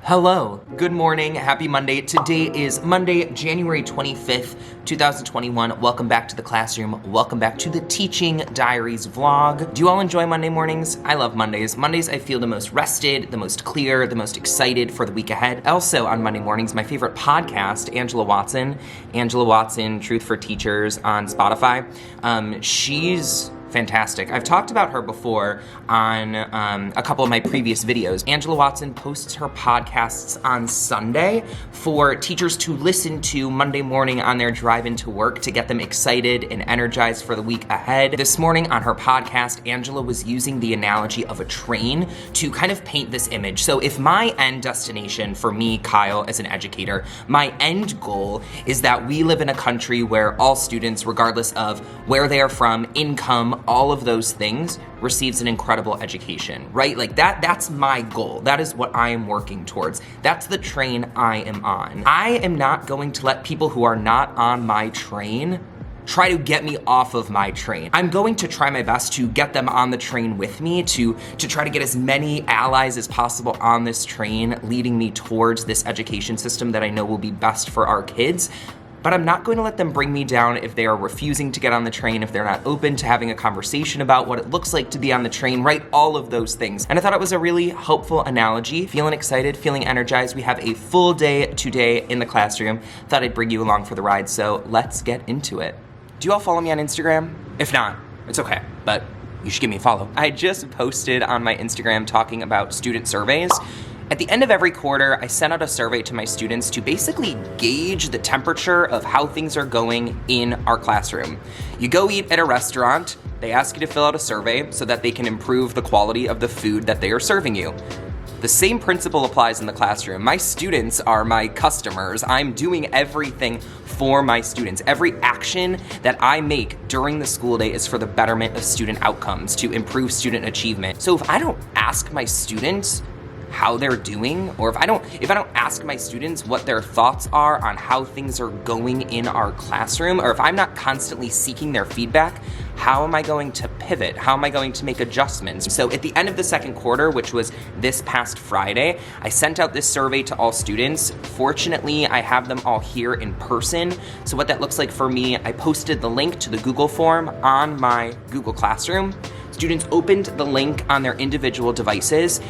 Hello, good morning, happy Monday. Today is Monday, January 25th, 2021. Welcome back to the classroom. Welcome back to the Teaching Diaries vlog. Do you all enjoy Monday mornings? I love Mondays. Mondays I feel the most rested, the most clear, the most excited for the week ahead. Also on Monday mornings, my favorite podcast, Angela Watson, Truth for Teachers on Spotify. She's fantastic. I've talked about her before on a couple of my previous videos. Angela Watson posts her podcasts on Sunday for teachers to listen to Monday morning on their drive into work to get them excited and energized for the week ahead. This morning on her podcast, Angela was using the analogy of a train to kind of paint this image. So if my end destination for me, Kyle, as an educator, my end goal is that we live in a country where all students, regardless of where they are from, income, all of those things, receives an incredible education, right? Like that's my goal. That is what I am working towards. That's the train I am on. I am not going to let people who are not on my train try to get me off of my train. I'm going to try my best to get them on the train with me, to try to get as many allies as possible on this train, leading me towards this education system that I know will be best for our kids. But I'm not going to let them bring me down if they are refusing to get on the train, if they're not open to having a conversation about what it looks like to be on the train, right? All of those things. And I thought it was a really hopeful analogy. Feeling excited, feeling energized. We have a full day today in the classroom. Thought I'd bring you along for the ride, so let's get into it. Do you all follow me on Instagram? If not, it's okay, but you should give me a follow. I just posted on my Instagram talking about student surveys. At the end of every quarter, I sent out a survey to my students to basically gauge the temperature of how things are going in our classroom. You go eat at a restaurant, they ask you to fill out a survey so that they can improve the quality of the food that they are serving you. The same principle applies in the classroom. My students are my customers. I'm doing everything for my students. Every action that I make during the school day is for the betterment of student outcomes, to improve student achievement. So if I don't ask my students how they're doing, or if I don't ask my students what their thoughts are on how things are going in our classroom, or if I'm not constantly seeking their feedback, how am I going to pivot? How am I going to make adjustments? So at the end of the second quarter, which was this past Friday, I sent out this survey to all students. Fortunately, I have them all here in person. So what that looks like for me, I posted the link to the Google form on my Google Classroom. Students opened the link on their individual devices.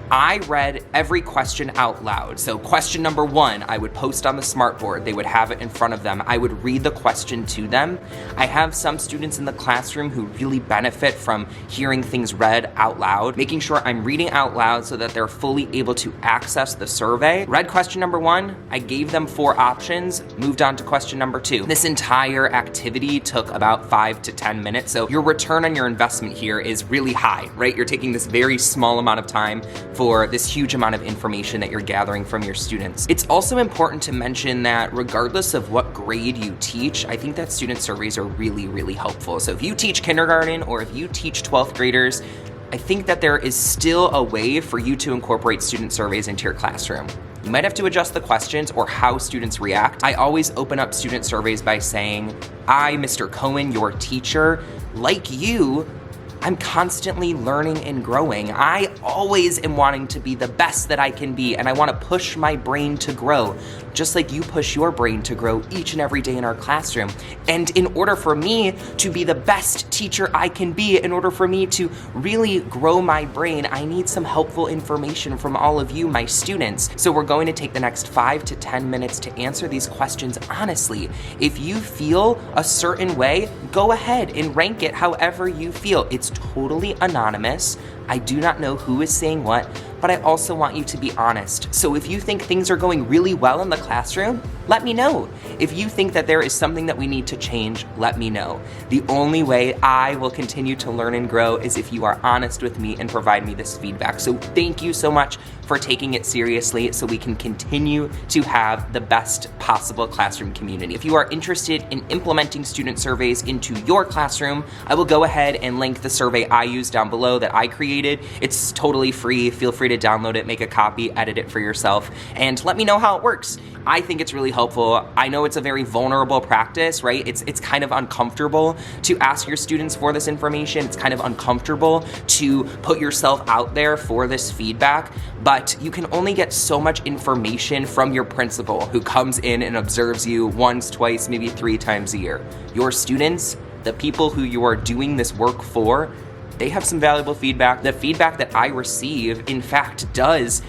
I read every question out loud. So question number 1, I would post on the smartboard. They would have it in front of them. I would read the question to them. I have some students in the classroom who really benefit from hearing things read out loud, making sure I'm reading out loud so that they're fully able to access the survey. Read question number 1, I gave them 4 options, moved on to question number 2. This entire activity took about 5 to 10 minutes. So your return on your investment here is really high, right? You're taking this very small amount of time for this huge amount of information that you're gathering from your students. It's also important to mention that regardless of what grade you teach, I think that student surveys are really, really helpful. So if you teach kindergarten or if you teach 12th graders, I think that there is still a way for you to incorporate student surveys into your classroom. You might have to adjust the questions or how students react. I always open up student surveys by saying, I, Mr. Cohen, your teacher, like you, I'm constantly learning and growing. I always am wanting to be the best that I can be, and I want to push my brain to grow, just like you push your brain to grow each and every day in our classroom. And in order for me to be the best teacher I can be, in order for me to really grow my brain, I need some helpful information from all of you, my students. So we're going to take the next 5 to 10 minutes to answer these questions honestly. If you feel a certain way, go ahead and rank it however you feel. It's totally anonymous. I do not know who is saying what, but I also want you to be honest. So if you think things are going really well in the classroom, let me know. If you think that there is something that we need to change, let me know. The only way I will continue to learn and grow is if you are honest with me and provide me this feedback. So thank you so much for taking it seriously so we can continue to have the best possible classroom community. If you are interested in implementing student surveys into your classroom, I will go ahead and link the survey I use down below that I created. It's totally free. Feel free free to download it, make a copy, edit it for yourself, and let me know how it works. I think it's really helpful. I know it's a very vulnerable practice, right? It's kind of uncomfortable to ask your students for this information. It's kind of uncomfortable to put yourself out there for this feedback, but you can only get so much information from your principal who comes in and observes you once, twice, maybe 3 times a year. Your students, the people who you are doing this work for, they have some valuable feedback. The feedback that I receive, in fact, does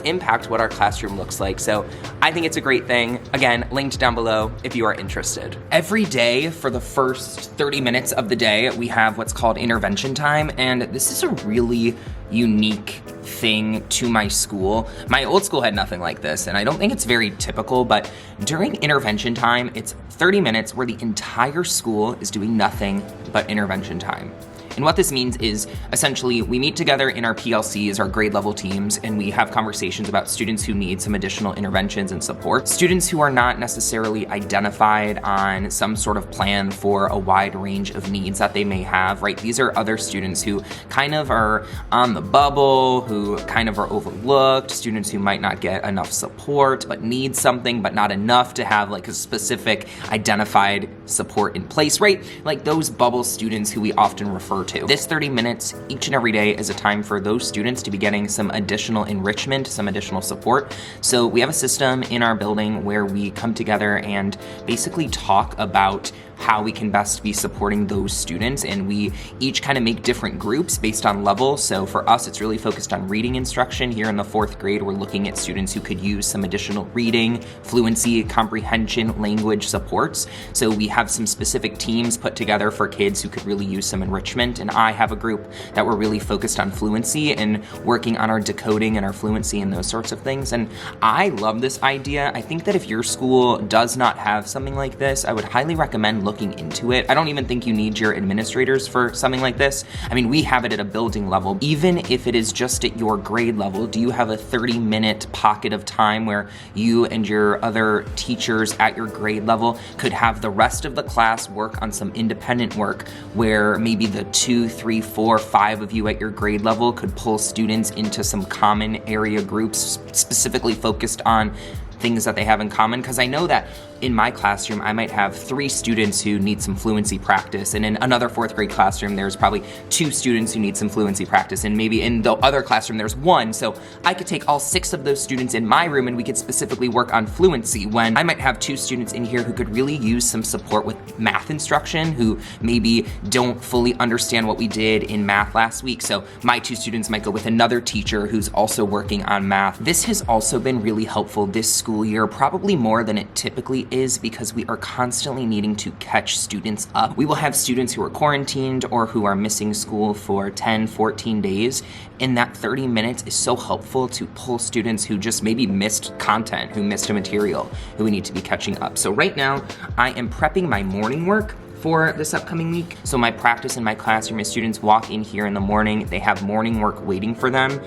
impact what our classroom looks like. So I think it's a great thing. Again, linked down below if you are interested. Every day for the first 30 minutes of the day, we have what's called intervention time, and this is a really unique thing to my school. My old school had nothing like this, and I don't think it's very typical, but during intervention time, it's 30 minutes where the entire school is doing nothing but intervention time. And what this means is essentially we meet together in our PLCs, our grade level teams, and we have conversations about students who need some additional interventions and support. Students who are not necessarily identified on some sort of plan for a wide range of needs that they may have, right? These are other students who kind of are on the bubble, who kind of are overlooked, students who might not get enough support, but need something, but not enough to have like a specific identified support in place, right? Like those bubble students who we often refer to. This 30 minutes each and every day is a time for those students to be getting some additional enrichment, some additional support. So we have a system in our building where we come together and basically talk about how we can best be supporting those students, and we each kind of make different groups based on level. So for us, it's really focused on reading instruction. Here in the 4th grade, we're looking at students who could use some additional reading, fluency, comprehension, language supports. So we have some specific teams put together for kids who could really use some enrichment, and I have a group that we're really focused on fluency and working on our decoding and our fluency and those sorts of things. And I love this idea. I think that if your school does not have something like this, I would highly recommend looking into it. I don't even think you need your administrators for something like this. I mean, we have it at a building level. Even if it is just at your grade level, do you have a 30-minute pocket of time where you and your other teachers at your grade level could have the rest of the class work on some independent work where maybe the 2, 3, 4, 5 of you at your grade level could pull students into some common area groups specifically focused on things that they have in common? Because I know that in my classroom, I might have 3 students who need some fluency practice, and in another 4th grade classroom, there's probably 2 students who need some fluency practice, and maybe in the other classroom, there's 1. So I could take all 6 of those students in my room and we could specifically work on fluency, when I might have 2 students in here who could really use some support with math instruction, who maybe don't fully understand what we did in math last week. So my 2 students might go with another teacher who's also working on math. This has also been really helpful this school year, probably more than it typically is, because we are constantly needing to catch students up. We will have students who are quarantined or who are missing school for 10, 14 days, and that 30 minutes is so helpful to pull students who just maybe missed content, who missed a material, who we need to be catching up. So right now, I am prepping my morning work for this upcoming week. So my practice in my classroom is students walk in here in the morning, they have morning work waiting for them.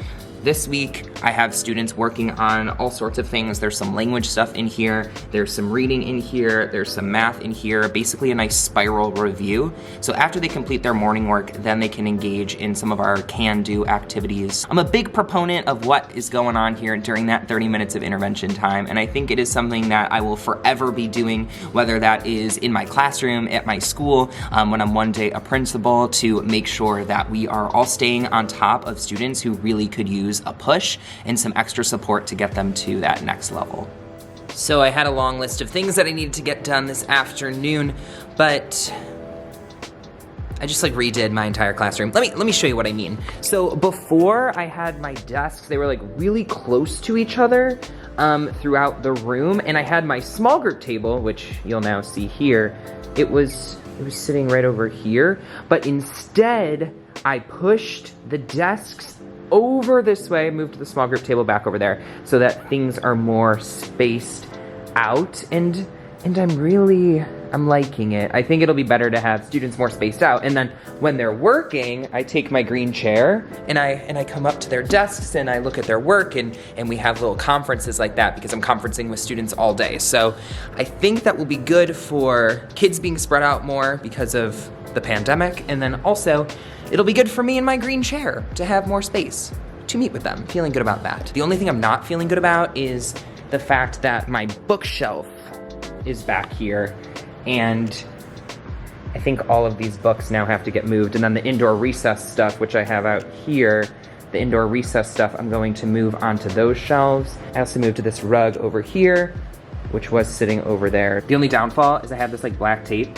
This week, I have students working on all sorts of things. There's some language stuff in here, there's some reading in here, there's some math in here, basically a nice spiral review. So after they complete their morning work, then they can engage in some of our can-do activities. I'm a big proponent of what is going on here during that 30 minutes of intervention time, and I think it is something that I will forever be doing, whether that is in my classroom, at my school, when I'm one day a principal, to make sure that we are all staying on top of students who really could use a push and some extra support to get them to that next level. So I had a long list of things that I needed to get done this afternoon, but I just like redid my entire classroom. Let me show you what I mean. So before I had my desks, they were like really close to each other throughout the room, and I had my small group table, which you'll now see here. It was sitting right over here, but instead I pushed the desks over this way, moved the small group table back over there so that things are more spaced out, and I'm liking it. I think it'll be better to have students more spaced out, and then when they're working, I take my green chair and I come up to their desks and I look at their work, and we have little conferences like that because I'm conferencing with students all day. So I think that will be good for kids being spread out more because of the pandemic, and then also it'll be good for me in my green chair to have more space. to meet with them. Feeling good about that. The only thing I'm not feeling good about is the fact that my bookshelf is back here, and I think all of these books now have to get moved, and then the indoor recess stuff, which I have out here, the indoor recess stuff, I'm going to move onto those shelves. I also moved to this rug over here, which was sitting over there. The only downfall is I have this like black tape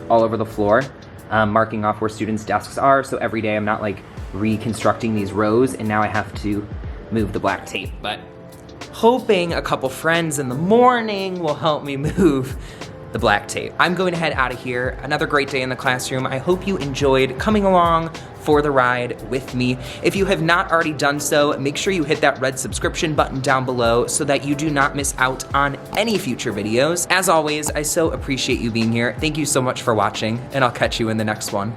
all over the floor, marking off where students' desks are, so every day I'm not like reconstructing these rows, and now I have to move the black tape. But hoping a couple friends in the morning will help me move the black tape. I'm going to head out of here. Another great day in the classroom. I hope you enjoyed coming along for the ride with me. If you have not already done so, make sure you hit that red subscription button down below so that you do not miss out on any future videos. As always, I so appreciate you being here. Thank you so much for watching, and I'll catch you in the next one.